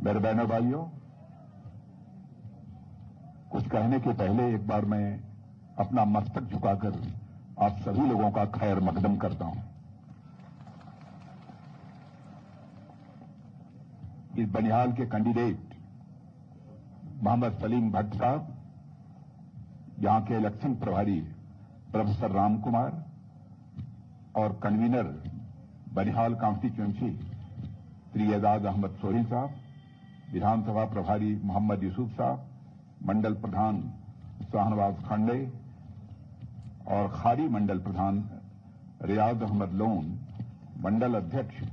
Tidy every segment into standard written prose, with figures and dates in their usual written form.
मेरे बहनों भाइयों, कुछ कहने के पहले एक बार मैं अपना मस्तक झुकाकर आप सभी लोगों का खैर मकदम करता हूं। इस बनिहाल के कैंडिडेट मोहम्मद सलीम भट्ट साहब, यहां के इलेक्शन प्रभारी प्रोफेसर राम कुमार और कन्वीनर बनिहाल कॉन्स्टिट्यूंसी श्री एजाज अहमद सोही साहब, विधानसभा प्रभारी मोहम्मद यूसुफ साहब, मंडल प्रधान शाहनवाज खंडे और खारी मंडल प्रधान रियाज अहमद लोन, मंडल अध्यक्ष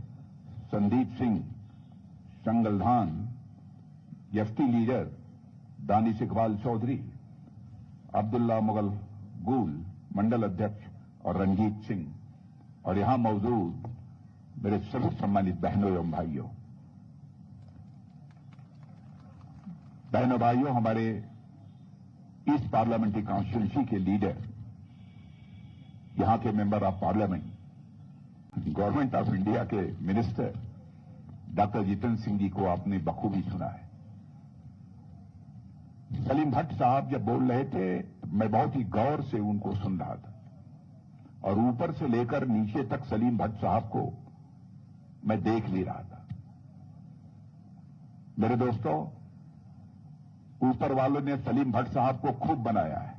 संदीप सिंह संगलधान, एफटी लीडर दानिश इकबाल चौधरी, अब्दुल्ला मुगल गुल मंडल अध्यक्ष और रंजीत सिंह, और यहां मौजूद मेरे सभी सम्मानित बहनों एवं भाइयों। बहनों भाइयों, हमारे इस पार्लियामेंट्री कॉन्स्टिट्यूंसी के लीडर, यहां के member of parliament, government of India के मिनिस्टर डॉक्टर जितेंद्र सिंह जी को आपने बखूबी सुना है। सलीम भट्ट साहब जब बोल रहे थे, मैं बहुत ही गौर से उनको सुन रहा था और ऊपर से लेकर नीचे तक सलीम भट्ट साहब को मैं देख भी रहा था। मेरे दोस्तों, ऊपर वालों ने सलीम भट्ट साहब को खूब बनाया है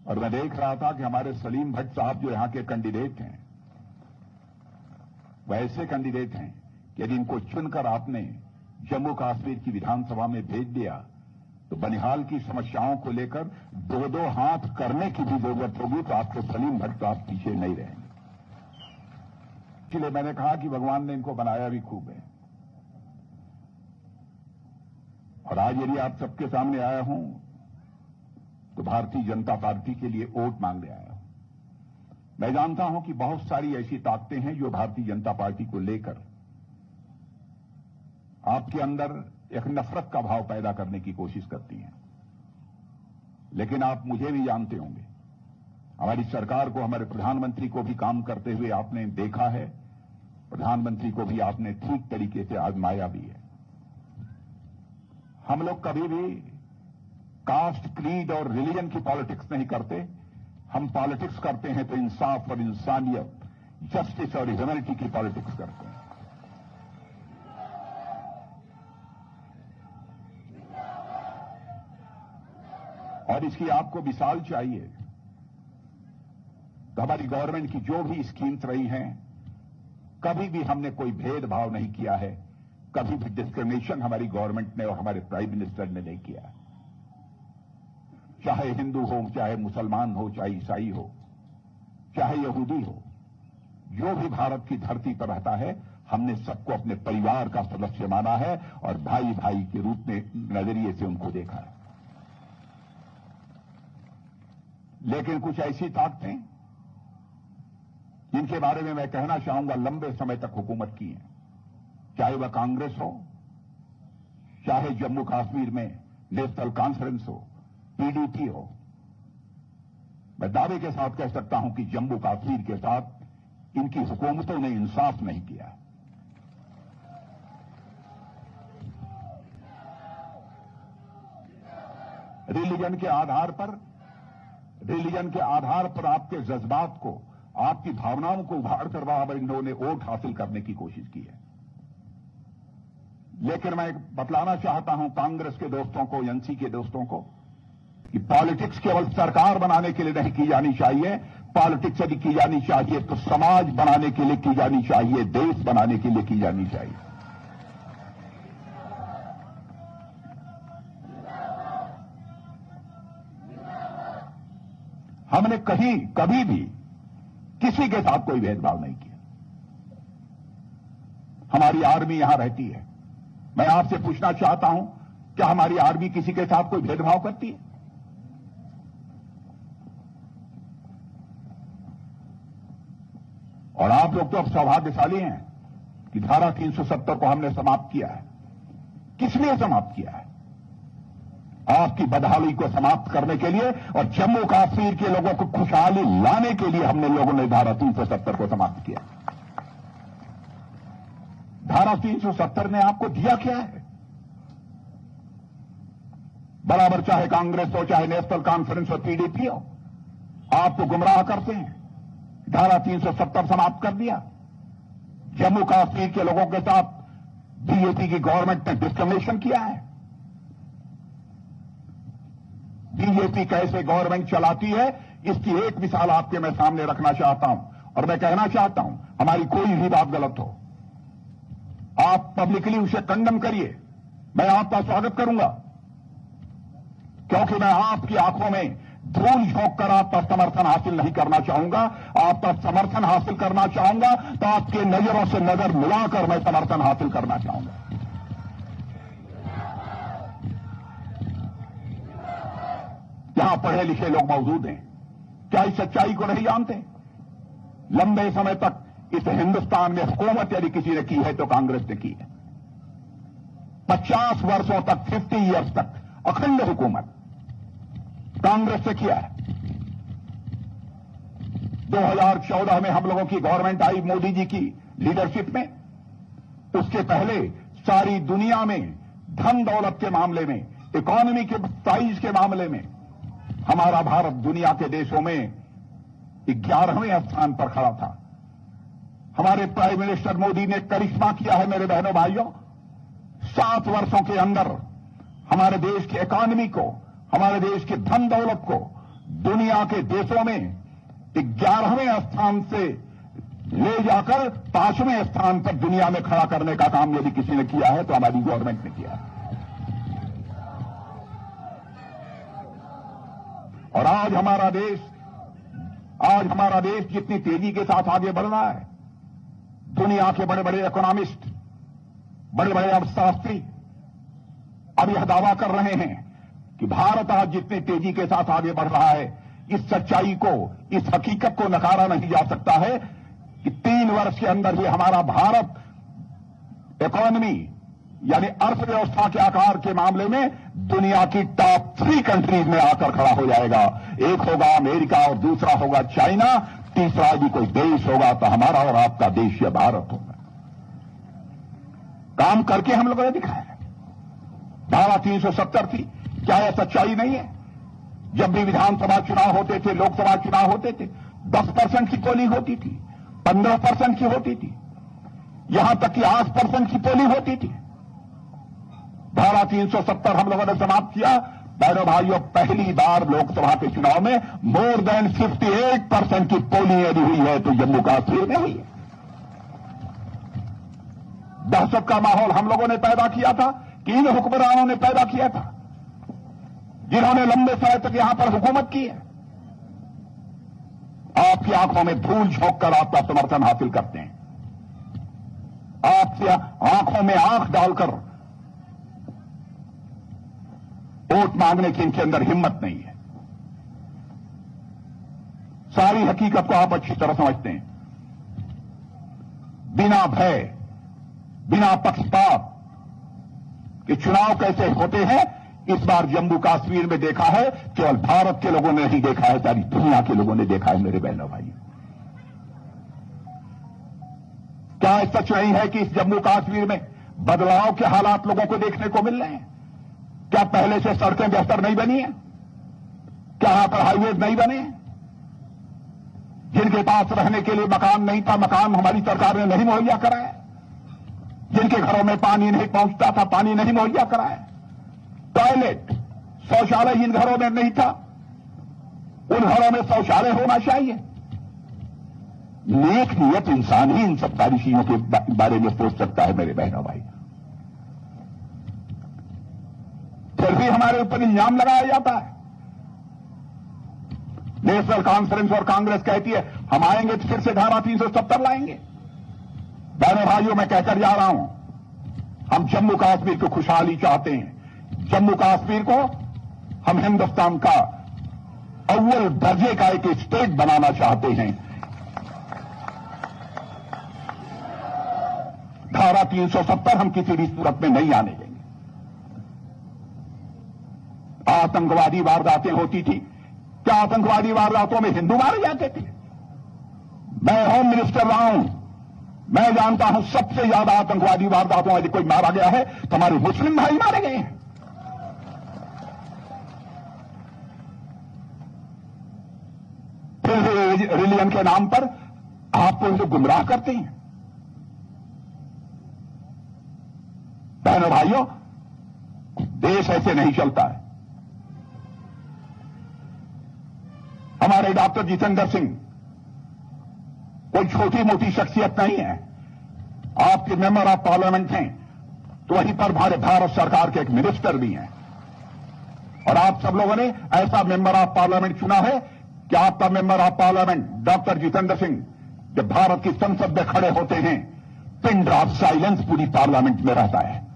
और मैं देख रहा था कि हमारे सलीम भट्ट साहब जो यहां के कैंडिडेट हैं, वह ऐसे कैंडिडेट हैं कि यदि इनको चुनकर आपने जम्मू कश्मीर की विधानसभा में भेज दिया तो बनिहाल की समस्याओं को लेकर दो दो हाथ करने की भी जरूरत होगी तो आपके सलीम भट्ट साहब पीछे नहीं रहेंगे। इसलिए मैंने कहा कि भगवान ने इनको बनाया भी खूब है। और आज यदि आप सबके सामने आया हूं तो भारतीय जनता पार्टी के लिए वोट मांगने आया हूं। मैं जानता हूं कि बहुत सारी ऐसी ताकतें हैं जो भारतीय जनता पार्टी को लेकर आपके अंदर एक नफरत का भाव पैदा करने की कोशिश करती हैं, लेकिन आप मुझे भी जानते होंगे, हमारी सरकार को, हमारे प्रधानमंत्री को भी काम करते हुए आपने देखा है, प्रधानमंत्री को भी आपने ठीक तरीके से आजमाया भी है। हम लोग कभी भी कास्ट, क्रीड और रिलीजन की पॉलिटिक्स नहीं करते। हम पॉलिटिक्स करते हैं तो इंसाफ और इंसानियत, जस्टिस और ह्यूमैनिटी की पॉलिटिक्स करते हैं। और इसकी आपको मिसाल चाहिए तो हमारी गवर्नमेंट की जो भी स्कीम्स रही हैं, कभी भी हमने कोई भेदभाव नहीं किया है, कभी भी डिस्क्रिमिनेशन हमारी गवर्नमेंट ने और हमारे प्राइम मिनिस्टर ने नहीं किया। चाहे हिंदू हो, चाहे मुसलमान हो, चाहे ईसाई हो, चाहे यहूदी हो, जो भी भारत की धरती पर रहता है, हमने सबको अपने परिवार का सदस्य माना है और भाई भाई के रूप में नजरिए से उनको देखा है। लेकिन कुछ ऐसी ताकतें जिनके बारे में मैं कहना चाहूंगा लंबे समय तक हुकूमत की है, चाहे वह कांग्रेस हो, चाहे जम्मू कश्मीर में नेशनल कॉन्फ्रेंस हो, पीडीपी हो। मैं दावे के साथ कह सकता हूं कि जम्मू कश्मीर के साथ इनकी हुकूमतों ने इंसाफ नहीं किया। रिलीजन के आधार पर आपके जज्बात को, आपकी भावनाओं को उभार कर वहां इन्होंने वोट हासिल करने की कोशिश की है। लेकिन मैं बतलाना चाहता हूं कांग्रेस के दोस्तों को, एनसी के दोस्तों को, कि पॉलिटिक्स केवल सरकार बनाने के लिए नहीं की जानी चाहिए। पॉलिटिक्स यदि की जानी चाहिए तो समाज बनाने के लिए की जानी चाहिए, देश बनाने के लिए की जानी चाहिए। हमने कभी भी किसी के साथ कोई भेदभाव नहीं किया। हमारी आर्मी यहां रहती है। मैं आपसे पूछना चाहता हूं, क्या हमारी आर्मी किसी के साथ कोई भेदभाव करती है? और आप लोग तो अब सौभाग्यशाली हैं कि धारा 370 को हमने समाप्त किया है। किस लिए समाप्त किया है? आपकी बदहाली को समाप्त करने के लिए और जम्मू कश्मीर के लोगों को खुशहाली लाने के लिए हमने लोगों ने धारा 370 को समाप्त किया। धारा 370 ने आपको दिया क्या है? बराबर चाहे कांग्रेस हो, चाहे नेशनल कॉन्फ्रेंस हो, पीडीपी हो, आपको गुमराह करते हैं। धारा 370 समाप्त कर दिया। जम्मू कश्मीर के लोगों के साथ बीजेपी की गवर्नमेंट ने डिस्क्रिमिनेशन किया है। बीजेपी कैसे गवर्नमेंट चलाती है, इसकी एक मिसाल आपके मैं सामने रखना चाहता हूं, और मैं कहना चाहता हूं, हमारी कोई भी बात गलत हो, आप पब्लिकली उसे कंडम करिए, मैं आपका स्वागत करूंगा, क्योंकि मैं आपकी आंखों में धूल झोंक कर आपका समर्थन हासिल नहीं करना चाहूंगा। आपका समर्थन हासिल करना चाहूंगा तो आपके नजरों से नजर मिलाकर मैं समर्थन हासिल करना चाहूंगा। यहां पढ़े लिखे लोग मौजूद हैं, क्या इस सच्चाई को नहीं जानते? लंबे समय तक इस हिंदुस्तान में हुकूमत यदि किसी ने की है तो कांग्रेस ने की है। 50 वर्षों तक, 50 ईयर्स तक अखंड हुकूमत कांग्रेस से किया है। 2014 में हम लोगों की गवर्नमेंट आई मोदी जी की लीडरशिप में। उसके पहले सारी दुनिया में धन दौलत के मामले में, इकोनॉमी के साइज के मामले में हमारा भारत दुनिया के देशों में 11वें स्थान पर खड़ा था। हमारे प्राइम मिनिस्टर मोदी ने करिश्मा किया है मेरे बहनों भाइयों। 7 वर्षों के अंदर हमारे देश की इकोनॉमी को, हमारे देश के धन दौलत को दुनिया के देशों में 11वें स्थान से ले जाकर 5वें स्थान पर दुनिया में खड़ा करने का काम यदि किसी ने किया है तो हमारी गवर्नमेंट ने किया है। और आज हमारा देश जितनी तेजी के साथ आगे बढ़ रहा है, दुनिया के बड़े बड़े इकोनॉमिस्ट, बड़े बड़े अर्थशास्त्री अब यह दावा कर रहे हैं कि भारत आज जितनी तेजी के साथ आगे बढ़ रहा है, इस सच्चाई को, इस हकीकत को नकारा नहीं जा सकता है कि 3 वर्ष के अंदर ही हमारा भारत इकोनॉमी यानी अर्थव्यवस्था के आकार के मामले में दुनिया की टॉप 3 कंट्रीज में आकर खड़ा हो जाएगा। एक होगा अमेरिका और दूसरा होगा चाइना, तीसरा यदि कोई देश होगा तो हमारा और आपका देश या भारत होगा। काम करके हम लोगों ने दिखाया। धारा 370 थी, क्या यह सच्चाई नहीं है? जब भी विधानसभा चुनाव होते थे, लोकसभा चुनाव होते थे, 10% की पोलिंग होती थी, 15% की होती थी, यहां तक कि 8% की पोलिंग होती थी। धारा 370 हम लोगों ने समाप्त किया। बहनों भाइयों, पहली बार लोकसभा के चुनाव में मोर देन 58% की पोलिंग यदि हुई है तो जम्मू कश्मीर में हुई है। दहशत का माहौल हम लोगों ने पैदा किया था कि इन हुक्मरानों ने पैदा किया था, जिन्होंने लंबे समय तक यहां पर हुकूमत की है। आपकी आंखों में धूल झोंक कर आपका समर्थन हासिल करते हैं, आपकी आंखों में आंख डालकर वोट मांगने की इनके अंदर हिम्मत नहीं है। सारी हकीकत को आप अच्छी तरह समझते हैं। बिना भय, बिना पक्षपात के चुनाव कैसे होते हैं, इस बार जम्मू कश्मीर में देखा है। केवल भारत के लोगों ने नहीं देखा है, सारी दुनिया के लोगों ने देखा है मेरे बहनों भाई। क्या सच नहीं है कि इस जम्मू कश्मीर में बदलाव के हालात लोगों को देखने को मिल रहे हैं? क्या पहले से सड़कें बेहतर नहीं बनी हैं? क्या यहां पर हाईवेज नहीं बने? जिनके पास रहने के लिए मकान नहीं था, मकान हमारी सरकार ने नहीं मुहैया कराया। जिनके घरों में पानी नहीं पहुंचता था, पानी नहीं मुहैया कराया। टॉयलेट, शौचालय जिन घरों में नहीं था, उन घरों में शौचालय होना चाहिए। नेक नियत इंसान ही इन सब सारी चीजों के बारे में सोच सकता है मेरे बहनों भाई। फिर भी हमारे ऊपर इल्जाम लगाया जाता है। नेशनल कॉन्फ्रेंस और कांग्रेस कहती है हम आएंगे तो फिर से धारा 370 लाएंगे। बहनों भाइयों, मैं कहकर जा रहा हूं, हम जम्मू कश्मीर को खुशहाली चाहते हैं। जम्मू कश्मीर को हम हिंदुस्तान का अव्वल दर्जे का एक स्टेट बनाना चाहते हैं। धारा 370 हम किसी भी सूरत में नहीं आने देंगे। आतंकवादी वारदातें होती थी, क्या आतंकवादी वारदातों में हिंदू मारे जाते थे? मैं होम मिनिस्टर रहा हूं, मैं जानता हूं सबसे ज्यादा आतंकवादी वारदातों में कोई मारा गया है तो हमारे मुस्लिम भाई मारे गए हैं। फिर रिलीजन के नाम पर आपको इनको गुमराह करते हैं। बहनों भाइयों, देश ऐसे नहीं चलता है। हमारे डॉक्टर जितेंद्र सिंह कोई छोटी मोटी शख्सियत नहीं है। आपके मेंबर ऑफ पार्लियामेंट हैं तो वहीं पर भारत सरकार के एक मिनिस्टर भी हैं। और आप सब लोगों ने ऐसा मेंबर ऑफ पार्लियामेंट चुना है कि आपका member of parliament doctor Jitendra Singh जब भारत की संसद में खड़े होते हैं, पिन ड्रॉप साइलेंस पूरी पार्लियामेंट में रहता है।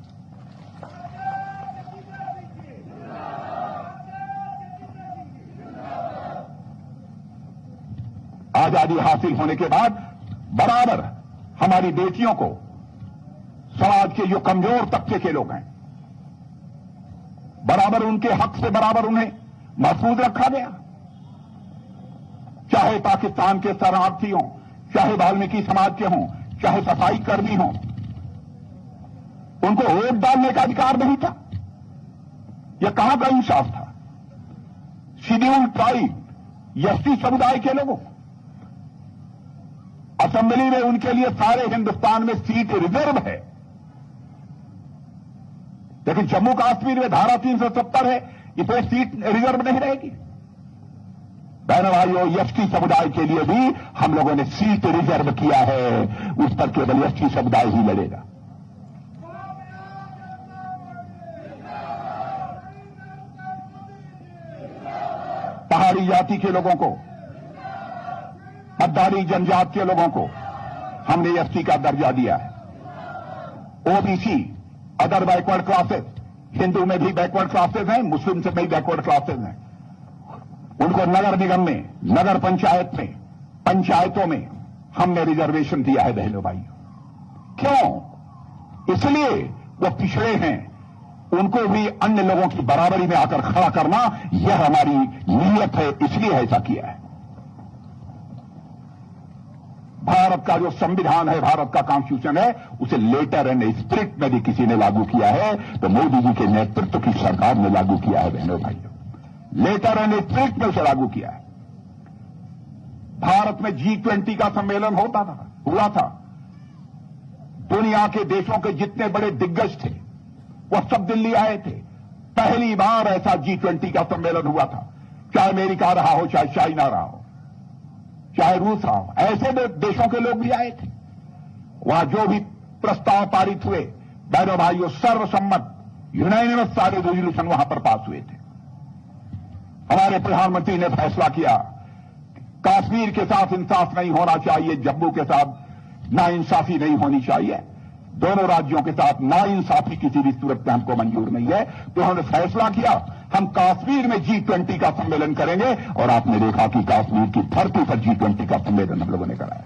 आजादी हासिल होने के बाद बराबर हमारी बेटियों को, समाज के जो कमजोर तबके के लोग हैं, बराबर उनके हक से बराबर उन्हें महफूज रखा गया। चाहे पाकिस्तान के शरणार्थी हों, चाहे वाल्मीकि समाज के हों, चाहे सफाई कर्मी हों, उनको वोट डालने का अधिकार नहीं था। यह कहां का इंसाफ था? शेड्यूल्ड ट्राइब एसटी समुदाय के लोगों असेंबली में उनके लिए सारे हिंदुस्तान में सीट रिजर्व है, लेकिन जम्मू कश्मीर में धारा 370 है, इसमें सीट रिजर्व नहीं रहेगी। बहनों भाइयों, एसटी समुदाय के लिए भी हम लोगों ने सीट रिजर्व किया है, उस पर केवल एसटी समुदाय ही लड़ेगा। पहाड़ी जाति के लोगों को, मद्दारी जनजात के लोगों को हमने एसटी का दर्जा दिया है। OBC, other backward classes, Hindu में भी बैकवर्ड क्लासेस हैं, मुस्लिम से भी बैकवर्ड क्लासेस हैं, उनको नगर निगम में, नगर पंचायत में, पंचायतों में हमने रिजर्वेशन दिया है। बहनों भाइयों, क्यों? इसलिए वो पिछड़े हैं, उनको भी अन्य लोगों की बराबरी में आकर खड़ा करना, यह हमारी नीयत है, इसलिए ऐसा किया है। भारत का जो संविधान है, भारत का कॉन्स्टिट्यूशन है, उसे लेटर एंड स्पिरिट में भी किसी ने लागू किया है तो मोदी जी के नेतृत्व की सरकार ने लागू किया है। बहनों भाइयों, लेटर एंड स्पिरिट में उसे लागू किया है। भारत में G20 का सम्मेलन हुआ था। दुनिया के देशों के जितने बड़े दिग्गज थे वह सब दिल्ली आए थे। पहली बार ऐसा G20 का सम्मेलन हुआ था। चाहे अमेरिका रहा हो, चाहे चाइना रहा हो, चाहे रूस रहा हो, ऐसे देशों के लोग भी आए थे। वहां जो भी प्रस्ताव पारित हुए, बहनों भाइयों, सर्वसम्मत यूनानिमस सारे रेजोल्यूशन वहां पर पास हुए थे। हमारे प्रधानमंत्री ने फैसला किया कश्मीर के साथ इंसाफ नहीं होना चाहिए, जम्मू के साथ नाइंसाफी नहीं होनी चाहिए, दोनों राज्यों के साथ नाइंसाफी किसी भी सूरत में हमको मंजूर नहीं है। तो उन्होंने फैसला किया हम कश्मीर में G20 का सम्मेलन करेंगे, और आपने देखा कि कश्मीर की धरती पर G20 का सम्मेलन हम लोगों ने कराया।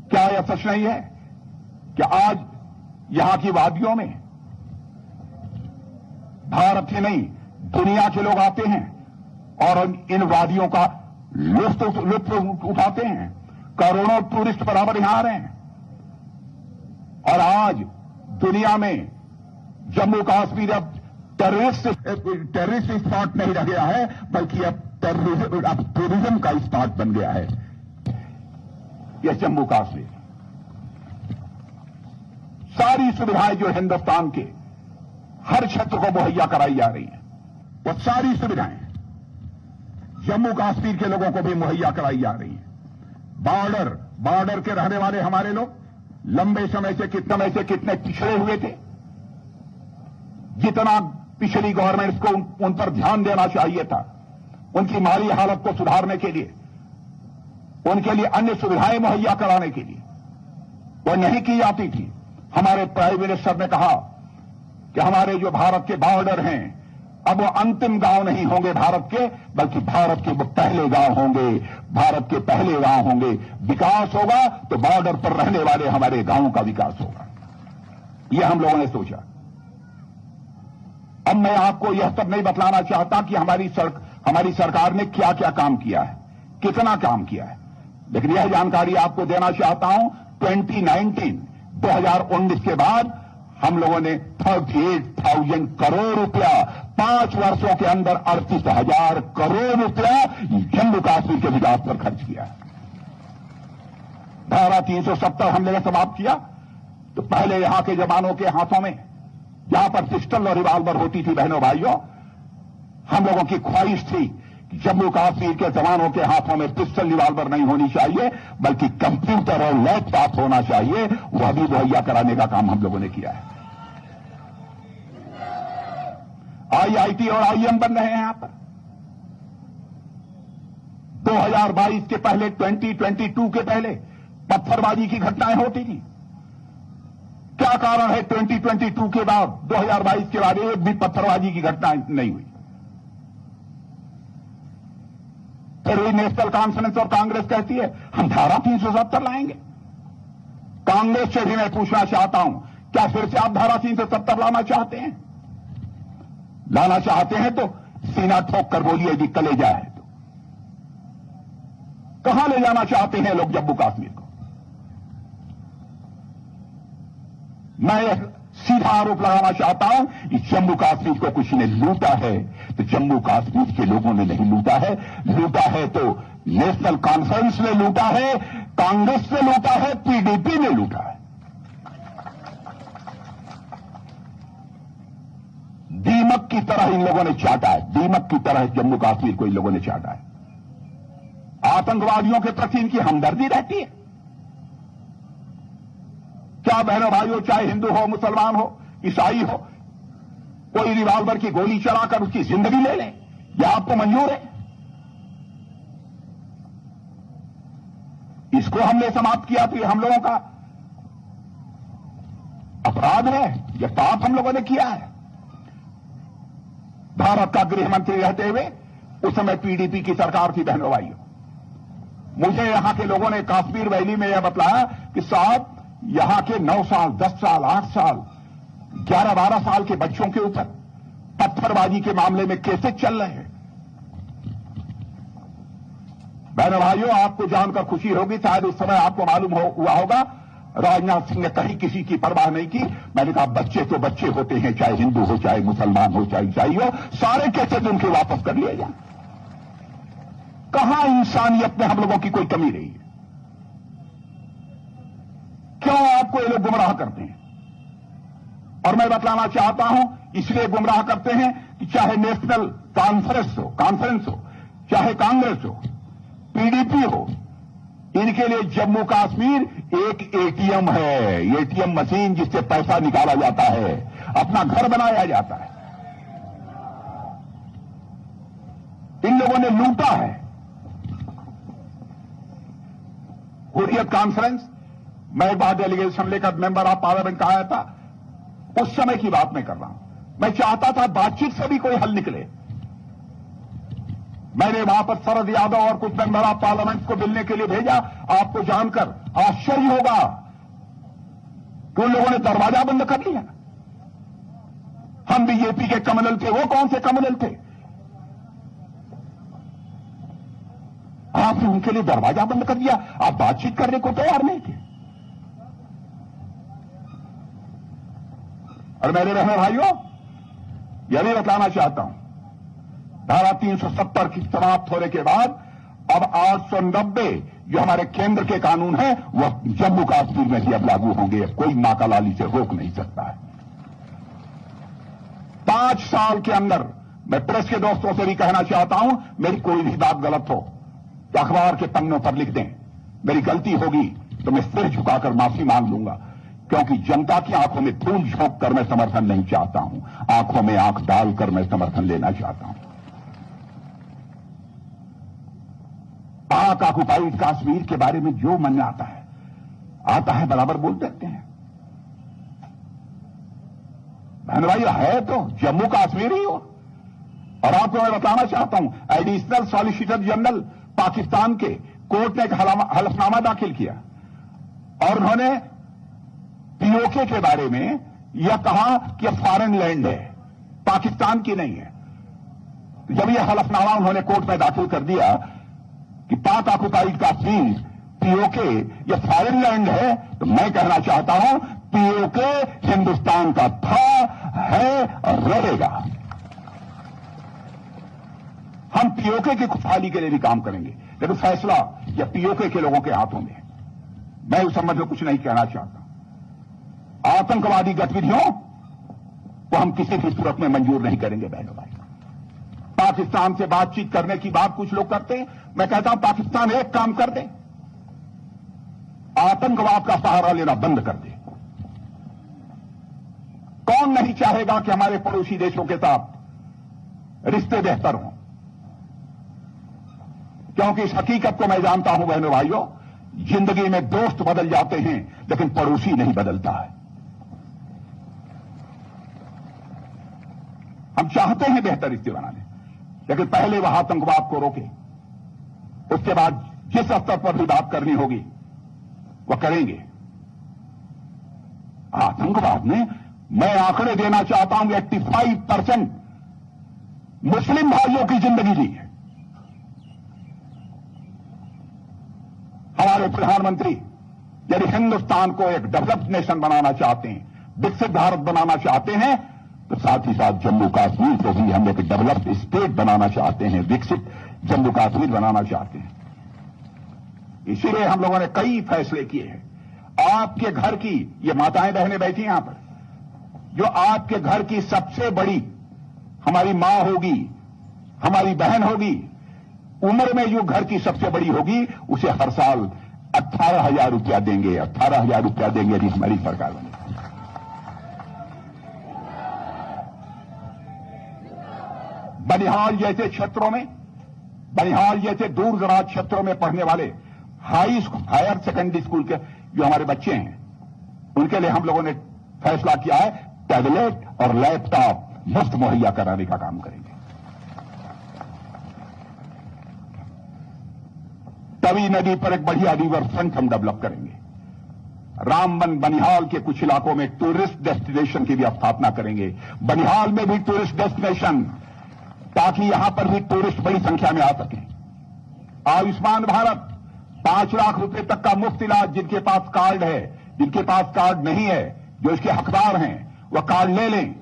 क्या यह सच नहीं है कि आज यहां की वादियों में भारत ही नहीं दुनिया के लोग आते हैं और इन वादियों का लुत्फ उठाते हैं। करोड़ों टूरिस्ट बराबर यहां आ रहे हैं, और आज दुनिया में जम्मू कश्मीर अब टेररिस्ट स्पॉट नहीं रह गया है, बल्कि अब टूरिज्म का स्पॉट बन गया है यह जम्मू कश्मीर। सारी सुविधाएं जो हिंदुस्तान के हर क्षेत्र को मुहैया कराई जा रही हैं, वो सारी सुविधाएं जम्मू कश्मीर के लोगों को भी मुहैया कराई जा रही हैं। बॉर्डर के रहने वाले हमारे लोग लंबे समय से कितने पिछड़े हुए थे। जितना पिछली गवर्नमेंट्स को उन पर ध्यान देना चाहिए था, उनकी माली हालत को सुधारने के लिए, उनके लिए अन्य सुविधाएं मुहैया कराने के लिए, वो नहीं की जाती थी। हमारे प्राइम मिनिस्टर ने कहा कि हमारे जो भारत के बॉर्डर हैं, अब वो अंतिम गांव नहीं होंगे भारत के, बल्कि भारत के वो पहले गांव होंगे, भारत के पहले गांव होंगे। विकास होगा तो बॉर्डर पर रहने वाले हमारे गांवों का विकास होगा, यह हम लोगों ने सोचा। अब मैं आपको यह सब नहीं बतलाना चाहता कि हमारी सरकार ने क्या क्या काम किया है, कितना काम किया है। लेकिन यह जानकारी आपको देना चाहता हूं, 2019 के बाद हम लोगों ने 38,000 करोड़ रुपया 5 वर्षों के अंदर 38,000 करोड़ रुपया जम्मू कश्मीर के विकास पर खर्च किया। धारा 370 हमने ने समाप्त किया तो पहले यहां के जवानों के हाथों में जहां पर पिस्टल और रिवाल्वर होती थी, बहनों भाइयों, हम लोगों की ख्वाहिश थी जम्मू कश्मीर के जवानों के हाथों में पिस्टल रिवाल्वर नहीं होनी चाहिए, बल्कि कंप्यूटर और लैपटॉप होना चाहिए। वह भी मुहैया कराने का काम हम लोगों ने किया है। IIT और IIM बन रहे हैं यहां पर। 2022 के पहले, 2022 के पहले पत्थरबाजी की घटनाएं होती थी। क्या कारण है 2022 के बाद, 2022 के बाद एक भी पत्थरबाजी की घटना नहीं हुई? फिर हुई नेशनल कॉन्फ्रेंस और कांग्रेस कहती है हम धारा 370 लाएंगे। कांग्रेस से भी मैं पूछना चाहता हूं, क्या फिर से आप धारा 370 लाना चाहते हैं? लाना चाहते हैं तो सीना ठोक कर बोलिए यदि कलेजा है तो। कहां ले जाना चाहते हैं लोग जम्मू कश्मीर को? मैं सीधा आरोप लगाना चाहता हूं कि जम्मू कश्मीर को किसी ने लूटा है तो जम्मू कश्मीर के लोगों ने नहीं लूटा है। लूटा है तो नेशनल कॉन्फ्रेंस ने लूटा है, कांग्रेस ने लूटा है, PDP ने लूटा है। दीमक की तरह इन लोगों ने चाटा है, दीमक की तरह जम्मू कश्मीर को इन लोगों ने चाटा है। आतंकवादियों के प्रति इनकी हमदर्दी रहती है क्या बहनों भाइयों? चाहे हिंदू हो, मुसलमान हो, ईसाई हो, कोई रिवाल्वर की गोली चलाकर उसकी जिंदगी ले ले, यह आपको मंजूर है? इसको हमने समाप्त किया तो ये हम लोगों का अपराध है, यह पाप हम लोगों ने किया है। भारत का गृह मंत्री रहते हुए उस समय PDP की सरकार थी। बहनों भाइयों, मुझे यहां के लोगों ने कश्मीर वैली में यह बतलाया कि साहब यहां के 9 साल, 10 साल, 8 साल, 11-12 साल के बच्चों के ऊपर पत्थरबाजी के मामले में केसेस चल रहे हैं। बहनों भाइयों, आपको जानकर खुशी होगी, शायद उस समय आपको मालूम हुआ होगा, राजनाथ सिंह ने कहीं किसी की परवाह नहीं की। मैंने कहा बच्चे तो बच्चे होते हैं, चाहे हिंदू हो, चाहे मुसलमान हो, चाहे ईसाई हो, सारे केसेस उनके वापस कर लिए जाए। कहां इंसानियत में हम लोगों की कोई कमी रही है? क्यों आपको ये लोग गुमराह करते हैं? और मैं बतलाना चाहता हूं, इसलिए गुमराह करते हैं कि चाहे नेशनल कॉन्फ्रेंस हो, चाहे कांग्रेस हो, PDP हो, इनके लिए जम्मू कश्मीर एक ATM है, ATM मशीन जिससे पैसा निकाला जाता है, अपना घर बनाया जाता है। इन लोगों ने लूटा है। हुर्रियत कॉन्फ्रेंस, मैं एक बार डेलीगेशन लेकर मेंबर ऑफ पार्लियामेंट का आया था, उस समय की बात मैं कर रहा हूं। मैं चाहता था बातचीत से भी कोई हल निकले। मैंने वहां पर शरद यादव और कुछ मेंबर ऑफ पार्लियामेंट को मिलने के लिए भेजा। आपको जानकर आश्चर्य होगा कि उन लोगों ने दरवाजा बंद कर लिया। हम बीजेपी के कम्युनल थे, वो कौन से कम्युनल थे? आपने उनके लिए दरवाजा बंद कर दिया, आप बातचीत करने को तैयार नहीं थे। और मेरे बहनों भाइयों, यह भी बताना चाहता हूं, धारा 370 की समाप्त होने के बाद अब 890 जो हमारे केंद्र के कानून हैं वह जम्मू कश्मीर में भी अब लागू होंगे। कोई नाकालाली से रोक नहीं सकता है। 5 साल के अंदर, मैं प्रेस के दोस्तों से भी कहना चाहता हूं, मेरी कोई भी बात गलत हो तो अखबार के पन्नों पर लिख दें। मेरी गलती होगी तो मैं सिर झुकाकर माफी मांग लूंगा, क्योंकि जनता की आंखों में धूल झोंक कर मैं समर्थन नहीं चाहता हूं, आंखों में आंख डालकर मैं समर्थन लेना चाहता हूं। पाक ऑक्युपाइड कश्मीर के बारे में जो मन में आता है बराबर बोल देते हैं। बहन भाई, है तो जम्मू कश्मीर ही हो। और आपको मैं बताना चाहता हूं, एडिशनल सॉलिसिटर जनरल पाकिस्तान के कोर्ट ने एक हलफनामा दाखिल किया और उन्होंने POK के बारे में यह कहा कि यह फॉरेन लैंड है, पाकिस्तान की नहीं है। जब यह हलफनामा उन्होंने कोर्ट में दाखिल कर दिया कि पाक ऑक्युपाइड कश्मीर पीओके ये फॉरेन लैंड है, तो मैं कहना चाहता हूं पीओके हिंदुस्तान का था, है और रहेगा। हम पीओके की खुशहाली के लिए भी काम करेंगे, लेकिन फैसला या पीओके के लोगों के हाथों में। मैं उस संबंध में कुछ नहीं कहना चाहता। आतंकवादी गतिविधियों को हम किसी भी सूरत में मंजूर नहीं करेंगे। बहनों भाई, पाकिस्तान से बातचीत करने की बात कुछ लोग करते हैं, मैं कहता हूं पाकिस्तान एक काम कर दे, आतंकवाद का सहारा लेना बंद कर दे। कौन नहीं चाहेगा कि हमारे पड़ोसी देशों के साथ रिश्ते बेहतर हों, क्योंकि इस हकीकत को मैं जानता हूं बहनों भाइयों, जिंदगी में दोस्त बदल जाते हैं लेकिन पड़ोसी नहीं बदलता है। हम चाहते हैं बेहतर रिश्ते बनाने, लेकिन पहले वह आतंकवाद को रोके, उसके बाद जिस स्तर पर भी बात करनी होगी वह करेंगे। आतंकवाद ने, मैं आंकड़े देना चाहता हूं, 85% मुस्लिम भाइयों की जिंदगी ली है। हमारे प्रधानमंत्री यदि हिंदुस्तान को एक डेवलप्ड नेशन बनाना चाहते हैं, विकसित भारत बनाना चाहते हैं, तो साथ ही साथ जम्मू कश्मीर को भी हम एक डेवलप्ड स्टेट बनाना चाहते हैं, विकसित जम्मू कश्मीर बनाना चाहते हैं। इसीलिए हम लोगों ने कई फैसले किए हैं। आपके घर की, ये माताएं बहनें बैठी यहां पर, जो आपके घर की सबसे बड़ी हमारी मां होगी, हमारी बहन होगी, उम्र में जो घर की सबसे बड़ी होगी, उसे हर साल 18,000 रुपया देंगे, 18,000 रुपया देंगे यदि हमारी सरकार बने। बनिहाल जैसे क्षेत्रों में, बनिहाल जैसे दूर दराज क्षेत्रों में पढ़ने वाले हायर सेकेंडरी स्कूल के जो हमारे बच्चे हैं, उनके लिए हम लोगों ने फैसला किया है टैबलेट और लैपटॉप मुफ्त मुहैया कराने का काम करेंगे। तवी नदी पर एक बढ़िया रिवर फ्रंट हम डेवलप करेंगे। रामबन बनिहाल के कुछ इलाकों में टूरिस्ट डेस्टिनेशन की भी स्थापना करेंगे। बनिहाल में भी टूरिस्ट डेस्टिनेशन, ताकि यहां पर भी टूरिस्ट बड़ी संख्या में आ सके। आयुष्मान भारत, 5 लाख रुपए तक का मुफ्त इलाज, जिनके पास कार्ड है, जिनके पास कार्ड नहीं है, जो इसके हकदार हैं, वह कार्ड ले लें।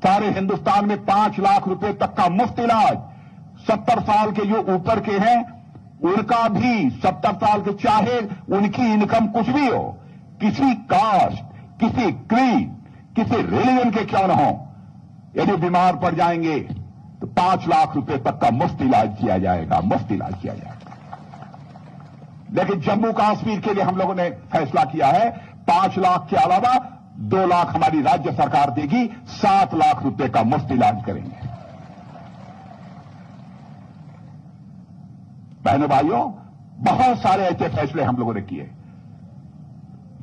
सारे हिंदुस्तान में 5 लाख रुपए तक का मुफ्त इलाज। 70 साल के जो ऊपर के हैं उनका भी, 70 साल के, चाहे उनकी इनकम कुछ भी हो, किसी कास्ट, किसी क्रीड, किसी रिलीजन के क्यों न हो, यदि बीमार पड़ जाएंगे तो 5 लाख रुपए तक का मुफ्त इलाज किया जाएगा, मुफ्त इलाज किया जाएगा। लेकिन जम्मू कश्मीर के लिए हम लोगों ने फैसला किया है 5 लाख के अलावा 2 लाख हमारी राज्य सरकार देगी, 7 लाख रुपए का मुफ्त इलाज करेंगे। बहनों भाइयों, बहुत सारे ऐसे फैसले हम लोगों ने किए।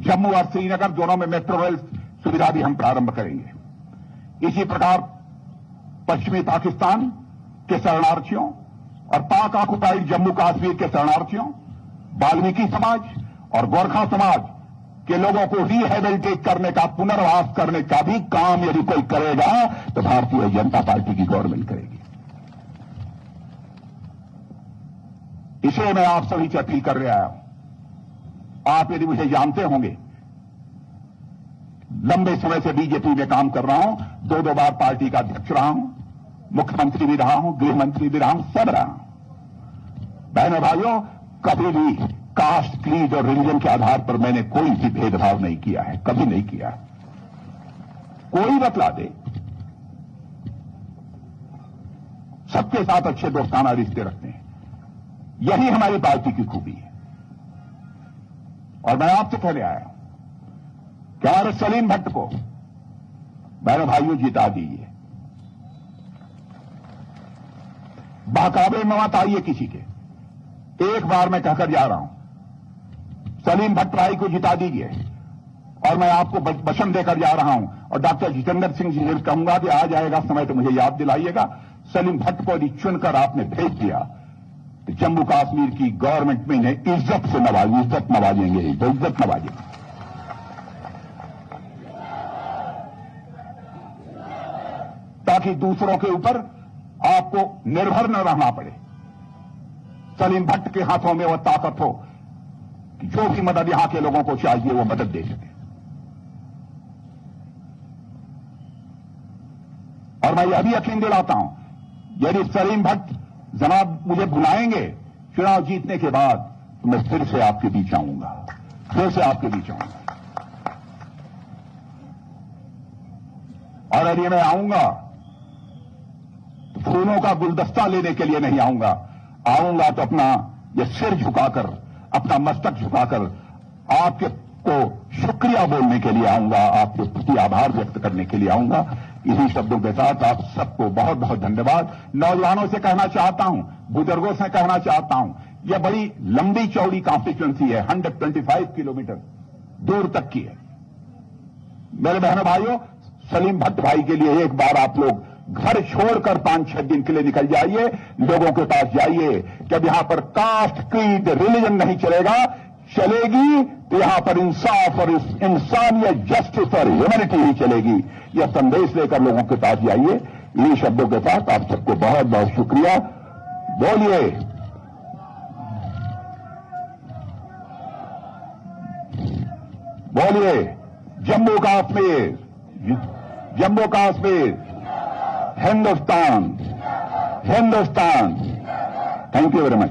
जम्मू और श्रीनगर दोनों में मेट्रो रेल सुविधा भी हम प्रारंभ करेंगे। इसी प्रकार पश्चिमी पाकिस्तान के शरणार्थियों और पाक ऑक्युपाइड जम्मू कश्मीर के शरणार्थियों, वाल्मीकि समाज और गोरखा समाज के लोगों को रिहेबिलिटेट करने का, पुनर्वास करने का भी काम यदि कोई करेगा तो भारतीय जनता पार्टी की गवर्नमेंट करेगी। इसलिए मैं आप सभी से अपील कर रहा हूं, आप यदि मुझे जानते होंगे, लंबे समय से बीजेपी में काम कर रहा हूं, 2 बार पार्टी का अध्यक्ष रहा हूं, मुख्यमंत्री भी रहा हूं, गृह मंत्री भी रहा हूं, सब रहा हूं। बहनों भाइयों, कभी भी कास्ट, क्रीड और रिलीजन के आधार पर मैंने कोई भी भेदभाव नहीं किया है, कभी नहीं किया। कोई बतला दे, सबके साथ अच्छे दोस्ताना रिश्ते रखते हैं, यही हमारी पार्टी की खूबी है। और मैं आपसे कहने आया हूं कि हमारे सलीम भट्ट को बहनों भाइयों जिता दीजिए। बहकावे में मत आइए किसी के। एक बार मैं कहकर जा रहा हूं, सलीम भट्ट राय को जिता दीजिए। और मैं आपको वचन देकर जा रहा हूं, और डॉक्टर जितेंद्र सिंह जी से कहूंगा कि आ जाएगा समय तो मुझे याद दिलाइएगा। सलीम भट्ट को यदि चुनकर आपने भेज दिया तो जम्मू कश्मीर की गवर्नमेंट में इन्हें इज्जत से नवाजेंगे, इज्जत नवाजेंगे। ताकि दूसरों के ऊपर आपको निर्भर न रहना पड़े। सलीम भट्ट के हाथों में वह ताकत हो कि जो भी मदद यहां के लोगों को चाहिए वो मदद दे सके। और मैं यह भी यकीन दिलाता हूं, यदि सलीम भट्ट जनाब मुझे बुलाएंगे चुनाव जीतने के बाद, तो मैं फिर से आपके बीच आऊंगा, फिर से आपके बीच आऊंगा। और यदि मैं आऊंगा तो फूलों का गुलदस्ता लेने के लिए नहीं आऊंगा तो अपना ये सिर झुकाकर, अपना मस्तक झुकाकर आपके को शुक्रिया बोलने के लिए आऊंगा, आपके प्रति आभार व्यक्त करने के लिए आऊंगा। इन्हीं शब्दों के साथ आप सबको बहुत बहुत धन्यवाद। नौजवानों से कहना चाहता हूं, बुजुर्गों से कहना चाहता हूं, यह बड़ी लंबी चौड़ी कॉन्स्टिट्यूएंसी है, 125 किलोमीटर दूर तक की है। मेरे बहनों भाइयों, सलीम भट्ट भाई के लिए एक बार आप लोग घर छोड़कर 5-6 दिन के लिए निकल जाइए, लोगों के पास जाइए कि अब यहां पर कास्ट, क्रीड, रिलीजन नहीं चलेगा, चलेगी तो यहां पर इंसाफ और इंसानियत, जस्टिस और ह्यूमैनिटी ही चलेगी। यह संदेश लेकर लोगों के पास जाइए। इन्हीं शब्दों के साथ आप सबको बहुत बहुत शुक्रिया। बोलिए बोलिए Jammu Kashmir, Jammu Kashmir, Hindustan, Hindustan. Thank you very much.